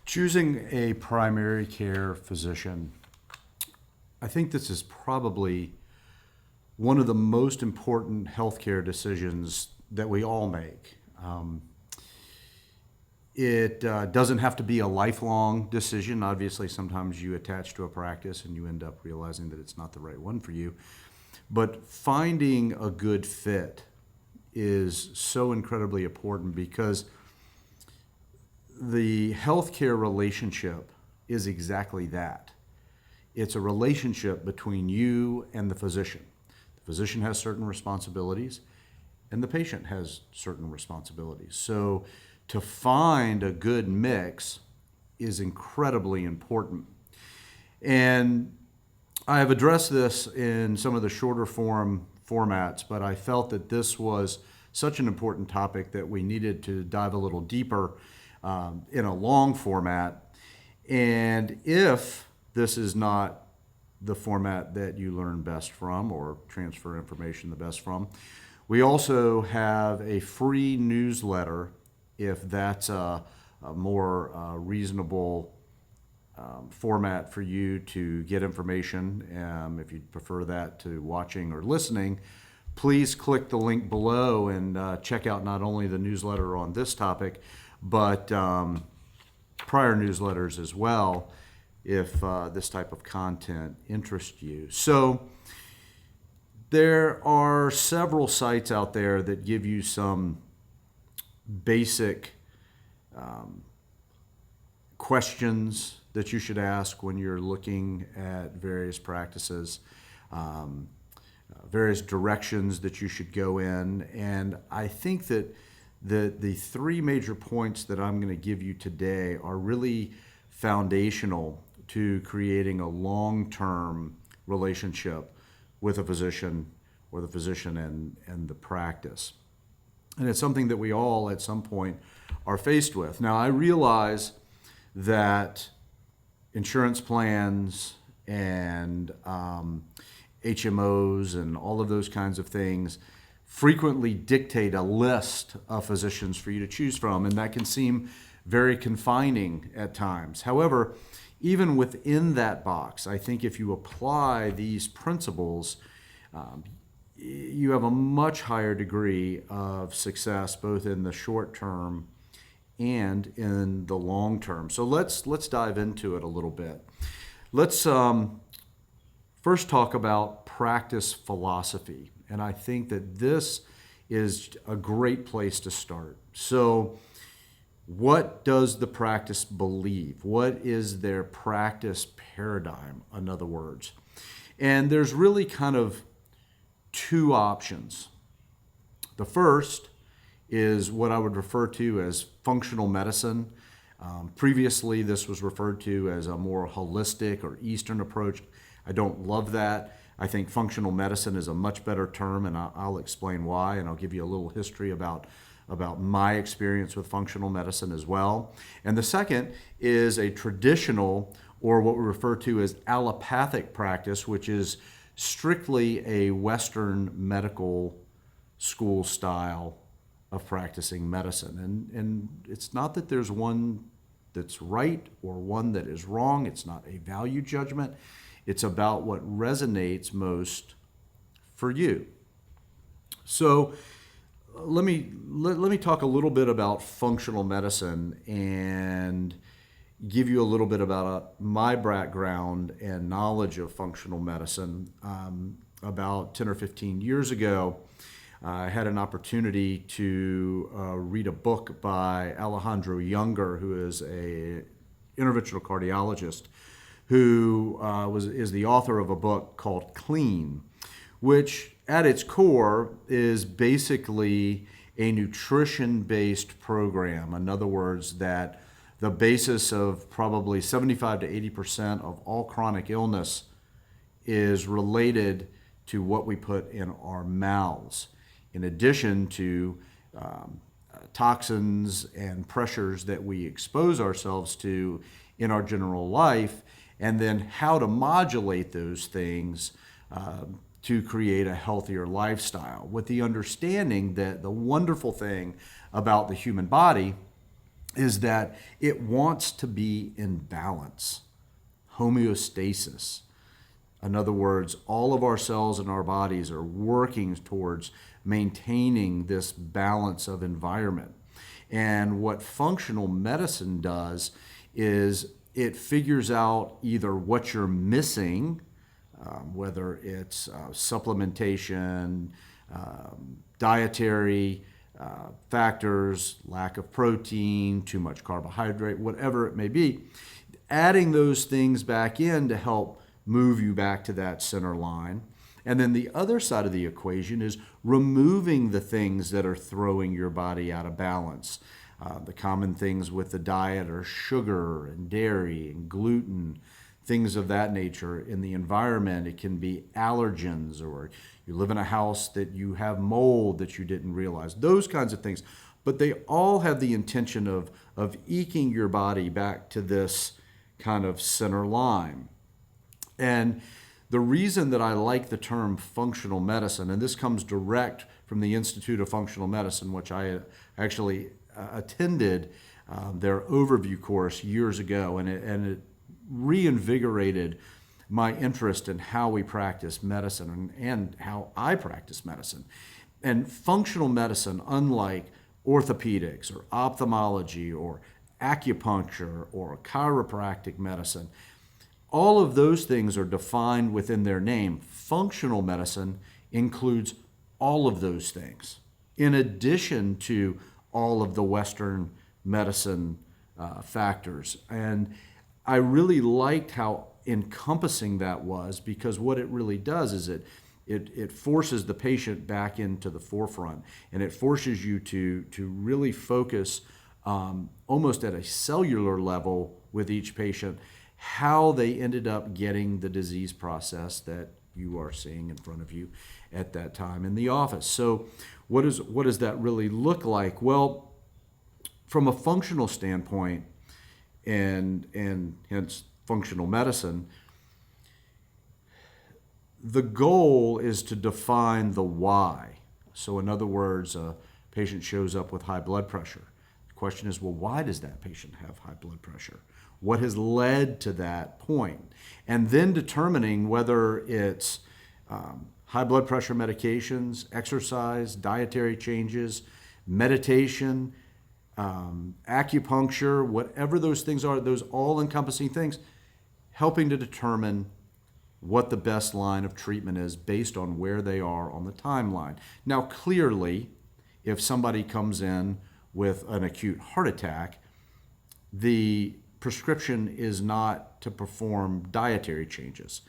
Choosing a primary care physician, I think this is probably one of the most important healthcare decisions that we all make. It doesn't have to be a lifelong decision. Obviously, sometimes you attach to a practice and you end up realizing that it's not the right one for you. But finding a good fit is so incredibly important because the healthcare relationship is exactly that. It's a relationship between you and the physician. The physician has certain responsibilities, and the patient has certain responsibilities. So to find a good mix is incredibly important. And I have addressed this in some of the shorter form formats, but I felt that this was such an important topic that we needed to dive a little deeper in a long format. And if this is not the format that you learn best from or transfer information the best from, we also have a free newsletter if that's a more reasonable format for you to get information. If you prefer that to watching or listening, please click the link below and check out not only the newsletter on this topic, but prior newsletters as well, if this type of content interests you. So there are several sites out there that give you some basic questions that you should ask when you're looking at various practices, various directions that you should go in. And I think that the three major points that I'm going to give you today are really foundational to creating a long-term relationship with a physician or the physician and the practice. And it's something that we all at some point are faced with. Now, I realize that insurance plans and HMOs and all of those kinds of things frequently dictate a list of physicians for you to choose from, and that can seem very confining at times. However, even within that box, I think if you apply these principles, you have a much higher degree of success both in the short term and in the long term. So let's dive into it a little bit. Let's first talk about practice philosophy. And I think that this is a great place to start. So what does the practice believe? What is their practice paradigm, in other words? And there's really kind of two options. The first is what I would refer to as functional medicine. Previously, this was referred to as a more holistic or Eastern approach. I don't love that. I think functional medicine is a much better term, and I'll explain why, and I'll give you a little history about my experience with functional medicine as well. And the second is a traditional, or what we refer to as allopathic practice, which is strictly a Western medical school style of practicing medicine. And it's not that there's one that's right or one that is wrong. It's not a value judgment. It's about what resonates most for you. So let me talk a little bit about functional medicine and give you a little bit about my background and knowledge of functional medicine. About 10 or 15 years ago, I had an opportunity to read a book by Alejandro Younger, who is an interventional cardiologist, who is the author of a book called Clean, which at its core is basically a nutrition-based program. In other words, that the basis of probably 75 to 80% of all chronic illness is related to what we put in our mouths, in addition to toxins and pressures that we expose ourselves to in our general life, and then how to modulate those things to create a healthier lifestyle, with the understanding that the wonderful thing about the human body is that it wants to be in balance, homeostasis. In other words, all of our cells in our bodies are working towards maintaining this balance of environment. And what functional medicine does is it figures out either what you're missing, whether it's supplementation, dietary factors, lack of protein, too much carbohydrate, whatever it may be, adding those things back in to help move you back to that center line. And then the other side of the equation is removing the things that are throwing your body out of balance. The common things with the diet are sugar and dairy and gluten, things of that nature. In the environment, it can be allergens, or you live in a house that you have mold that you didn't realize, those kinds of things. But they all have the intention of eking your body back to this kind of center line. And the reason that I like the term functional medicine, and this comes direct from the Institute of Functional Medicine, which I actually attended their overview course years ago, and it reinvigorated my interest in how we practice medicine and how I practice medicine. And functional medicine, unlike orthopedics or ophthalmology or acupuncture or chiropractic medicine, all of those things are defined within their name. Functional medicine includes all of those things, in addition to all of the Western medicine factors. And I really liked how encompassing that was, because what it really does is it forces the patient back into the forefront, and it forces you to really focus almost at a cellular level with each patient, how they ended up getting the disease process that you are seeing in front of you at that time in the office. So what does that really look like? Well, from a functional standpoint, and hence functional medicine, the goal is to define the why. So in other words, a patient shows up with high blood pressure. The question is, well, why does that patient have high blood pressure? What has led to that point? And then determining whether it's high blood pressure medications, exercise, dietary changes, meditation, acupuncture, whatever those things are, those all-encompassing things, helping to determine what the best line of treatment is based on where they are on the timeline. Now, clearly, if somebody comes in with an acute heart attack, the prescription is not to perform dietary changes.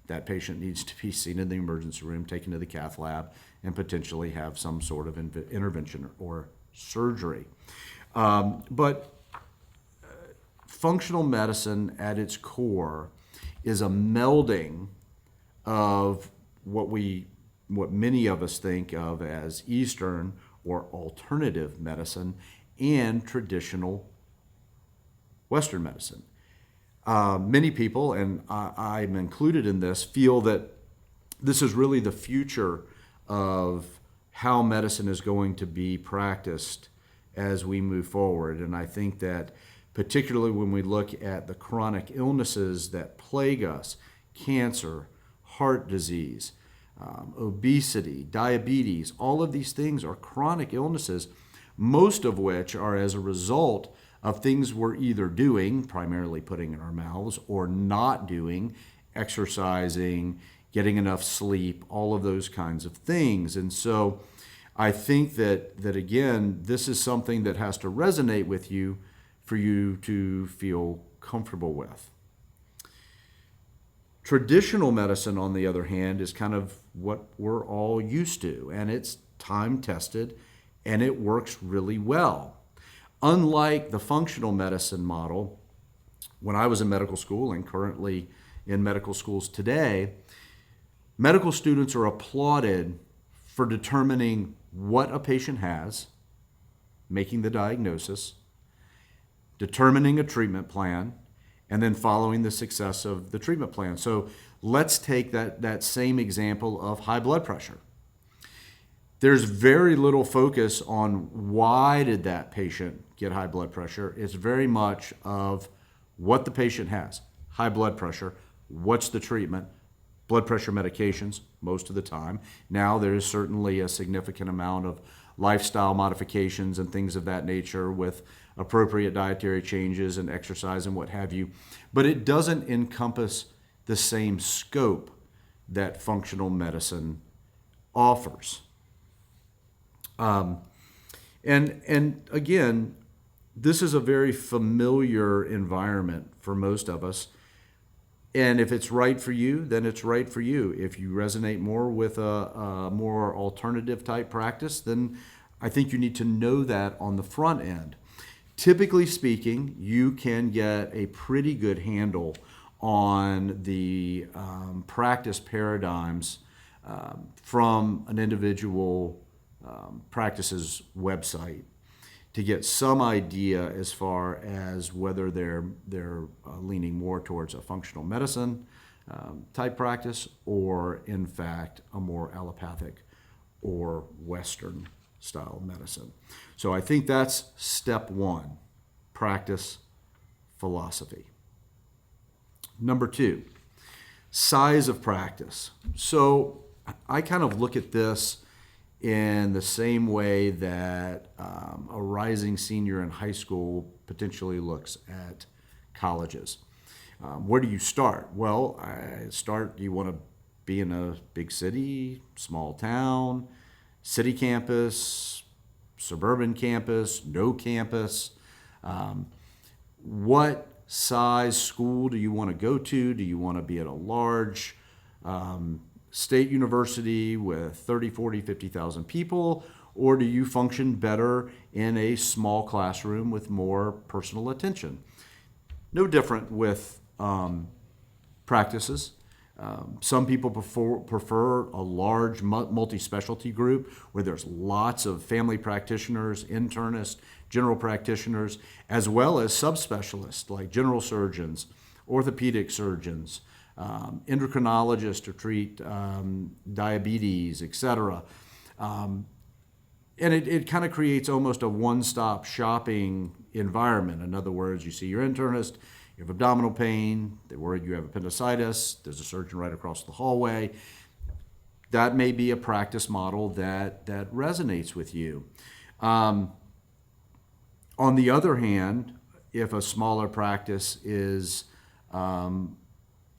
That patient needs to be seen in the emergency room, taken to the cath lab, and potentially have some sort of intervention or surgery. But functional medicine at its core is a melding of what many of us think of as Eastern or alternative medicine and traditional Western medicine. Many people, and I'm included in this, feel that this is really the future of how medicine is going to be practiced as we move forward. And I think that particularly when we look at the chronic illnesses that plague us, cancer, heart disease, obesity, diabetes, all of these things are chronic illnesses, most of which are as a result of things we're either doing, primarily putting in our mouths, or not doing, exercising, getting enough sleep, all of those kinds of things. And so I think that again, this is something that has to resonate with you for you to feel comfortable with. Traditional medicine, on the other hand, is kind of what we're all used to, and it's time-tested, and it works really well. Unlike the functional medicine model, when I was in medical school and currently in medical schools today, medical students are applauded for determining what a patient has, making the diagnosis, determining a treatment plan, and then following the success of the treatment plan. So let's take that same example of high blood pressure. There's very little focus on why did that patient get high blood pressure. It's very much of what the patient has. High blood pressure, what's the treatment? Blood pressure medications most of the time. Now there's certainly a significant amount of lifestyle modifications and things of that nature with appropriate dietary changes and exercise and what have you. But it doesn't encompass the same scope that functional medicine offers. And again, this is a very familiar environment for most of us. And if it's right for you, then it's right for you. If you resonate more with a more alternative type practice, then I think you need to know that on the front end. Typically speaking, you can get a pretty good handle on the practice paradigms from an individual practice's website to get some idea as far as whether they're leaning more towards a functional medicine type practice or in fact a more allopathic or Western style medicine. So I think that's step one, practice philosophy. Number two, size of practice. So I kind of look at this in the same way that a rising senior in high school potentially looks at colleges. Where do you start? Well, do you want to be in a big city, small town, city campus, suburban campus, no campus? What size school do you want to go to? Do you want to be at a large state university with 30, 40, 50,000 people, or do you function better in a small classroom with more personal attention? No different with practices. Some people prefer a large multi-specialty group where there's lots of family practitioners, internists, general practitioners, as well as subspecialists like general surgeons, orthopedic surgeons, endocrinologists to treat diabetes, etc. And it kind of creates almost a one-stop shopping environment. In other words, you see your internist, you have abdominal pain, they're worried you have appendicitis, there's a surgeon right across the hallway. That may be a practice model that resonates with you. On the other hand, if a smaller practice is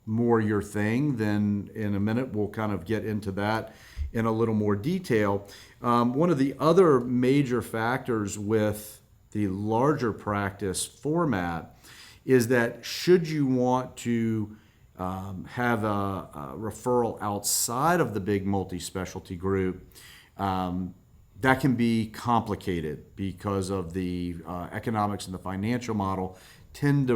more your thing, then in a minute we'll kind of get into that in a little more detail. One of the other major factors with the larger practice format is that should you want to have a referral outside of the big multi-specialty group, that can be complicated because of the economics and the financial model tend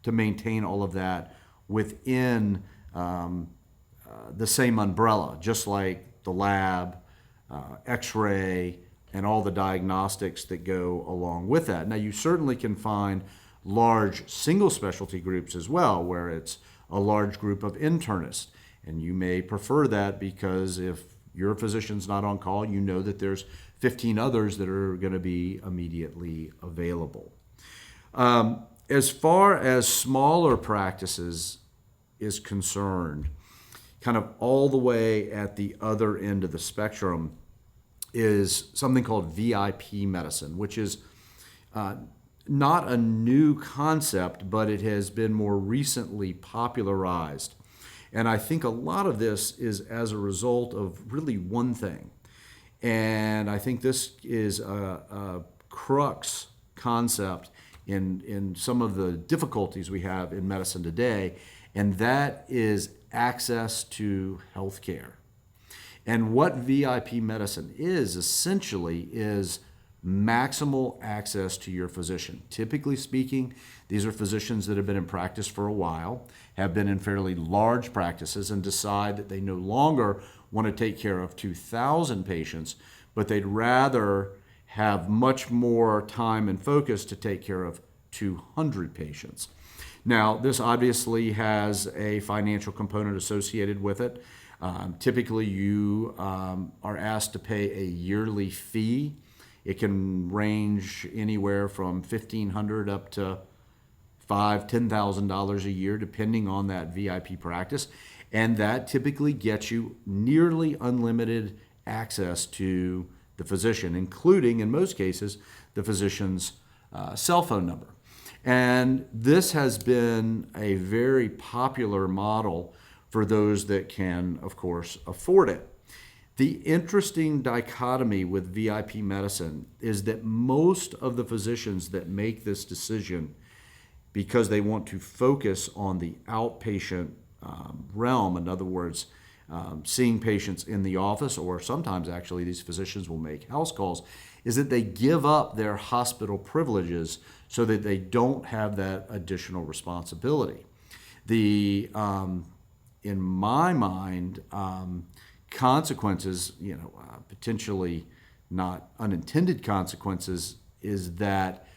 to maintain all of that within the same umbrella, just like the lab, x-ray, and all the diagnostics that go along with that. Now, you certainly can find large single specialty groups as well, where it's a large group of internists. And you may prefer that because if your physician's not on call, you know that there's 15 others that are going to be immediately available. As far as smaller practices is concerned, kind of all the way at the other end of the spectrum is something called VIP medicine, which is not a new concept, but it has been more recently popularized. And I think a lot of this is as a result of really one thing. And I think this is a crux concept in some of the difficulties we have in medicine today, and that is access to healthcare. And what VIP medicine is essentially is maximal access to your physician. Typically speaking, these are physicians that have been in practice for a while, have been in fairly large practices, and decide that they no longer want to take care of 2,000 patients, but they'd rather have much more time and focus to take care of 200 patients. Now, this obviously has a financial component associated with it. Typically, you are asked to pay a yearly fee It can range anywhere from $1,500 up to $10,000 a year, depending on that VIP practice. And that typically gets you nearly unlimited access to the physician, including, in most cases, the physician's cell phone number. And this has been a very popular model for those that can, of course, afford it. The interesting dichotomy with VIP medicine is that most of the physicians that make this decision, because they want to focus on the outpatient realm, in other words, seeing patients in the office, or sometimes actually these physicians will make house calls, is that they give up their hospital privileges so that they don't have that additional responsibility. In my mind, consequences, potentially not unintended consequences, is that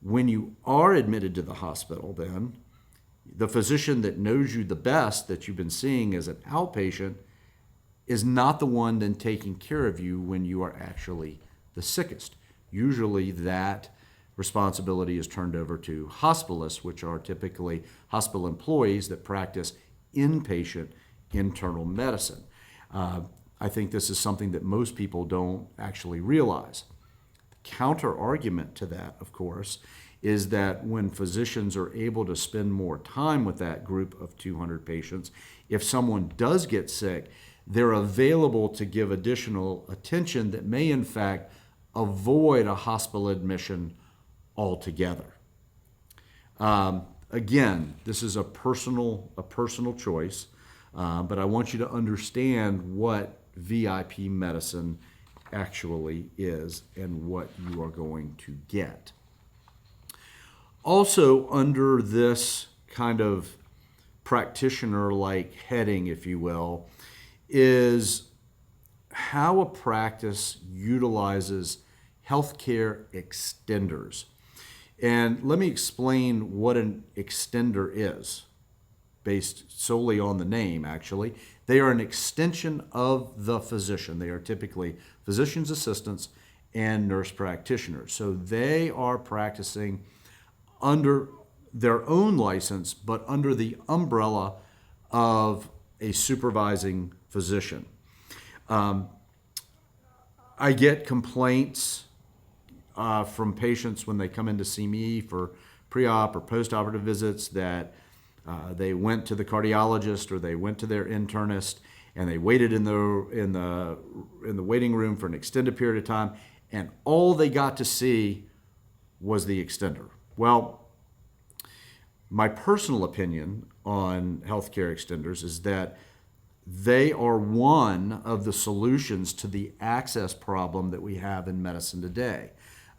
when you are admitted to the hospital, then the physician that knows you the best, that you've been seeing as an outpatient, is not the one then taking care of you when you are actually the sickest. Usually that responsibility is turned over to hospitalists, which are typically hospital employees that practice inpatient internal medicine. I think this is something that most people don't actually realize. The counter argument to that, of course, is that when physicians are able to spend more time with that group of 200 patients, if someone does get sick, they're available to give additional attention that may in fact avoid a hospital admission altogether. Again, this is a personal choice, but I want you to understand what VIP medicine actually is and what you are going to get. Also, under this kind of practitioner-like heading, if you will, is how a practice utilizes healthcare extenders. And let me explain what an extender is, based solely on the name, actually. They are an extension of the physician. They are typically physician's assistants and nurse practitioners. So they are practicing under their own license, but under the umbrella of a supervising physician. I get complaints from patients when they come in to see me for pre-op or post-operative visits that they went to the cardiologist or they went to their internist and they waited in the waiting room for an extended period of time, and all they got to see was the extender. Well, my personal opinion on healthcare extenders is that they are one of the solutions to the access problem that we have in medicine today.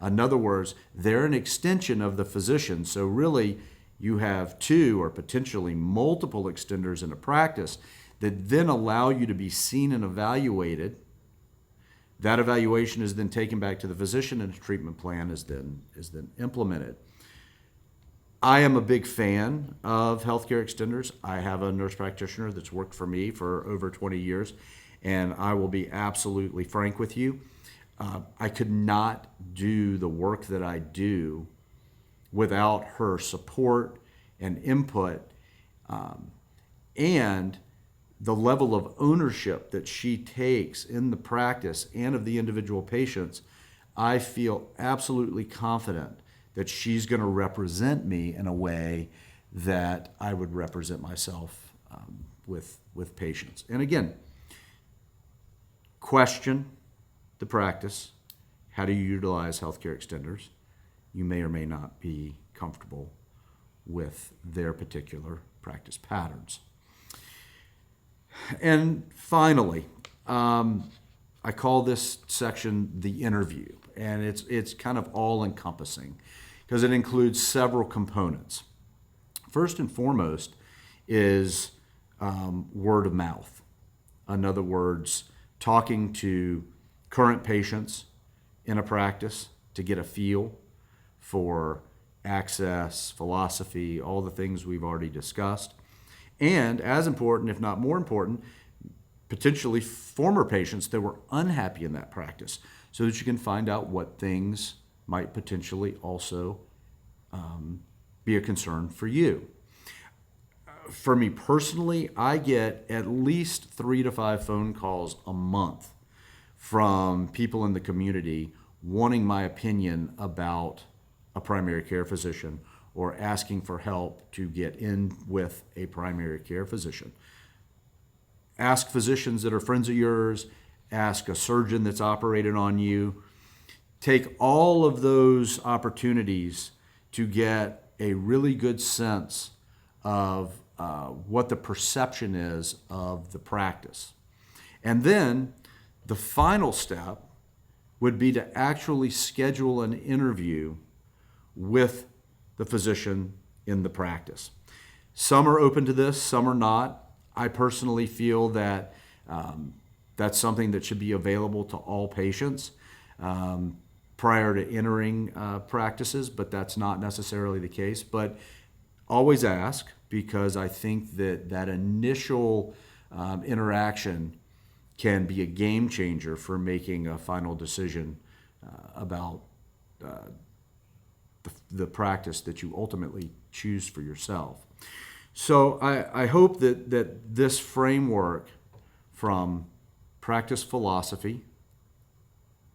In other words, they're an extension of the physician. So really, you have two or potentially multiple extenders in a practice that then allow you to be seen and evaluated. That evaluation is then taken back to the physician and a treatment plan is then implemented. I am a big fan of healthcare extenders. I have a nurse practitioner that's worked for me for over 20 years, and I will be absolutely frank with you. I could not do the work that I do without her support and input, and the level of ownership that she takes in the practice and of the individual patients. I feel absolutely confident that she's going to represent me in a way that I would represent myself with patients. And again, question the practice. How do you utilize healthcare extenders? You may or may not be comfortable with their particular practice patterns. And finally, I call this section the interview, and it's kind of all-encompassing because it includes several components. First and foremost is word of mouth. In other words, talking to current patients in a practice to get a feel for access, philosophy, all the things we've already discussed. And as important, if not more important, potentially former patients that were unhappy in that practice. so that you can find out what things might potentially also be a concern for you. For me personally, I get at least 3 to 5 phone calls a month from people in the community wanting my opinion about a primary care physician or asking for help to get in with a primary care physician. Ask physicians that are friends of yours, ask a surgeon that's operated on you. Take all of those opportunities to get a really good sense of what the perception is of the practice. And then the final step would be to actually schedule an interview with the physician in the practice. Some are open to this, some are not. I personally feel that that's something that should be available to all patients prior to entering practices, but that's not necessarily the case. But always ask, because I think that that initial interaction can be a game changer for making a final decision about the practice that you ultimately choose for yourself. So I hope that this framework from practice philosophy,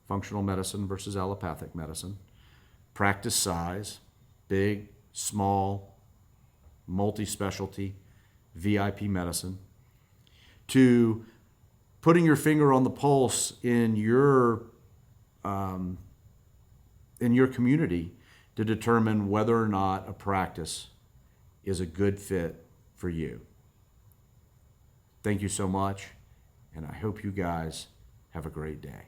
functional medicine versus allopathic medicine, practice size, big, small, multi-specialty, VIP medicine, to putting your finger on the pulse in your community to determine whether or not a practice is a good fit for you. Thank you so much, and I hope you guys have a great day.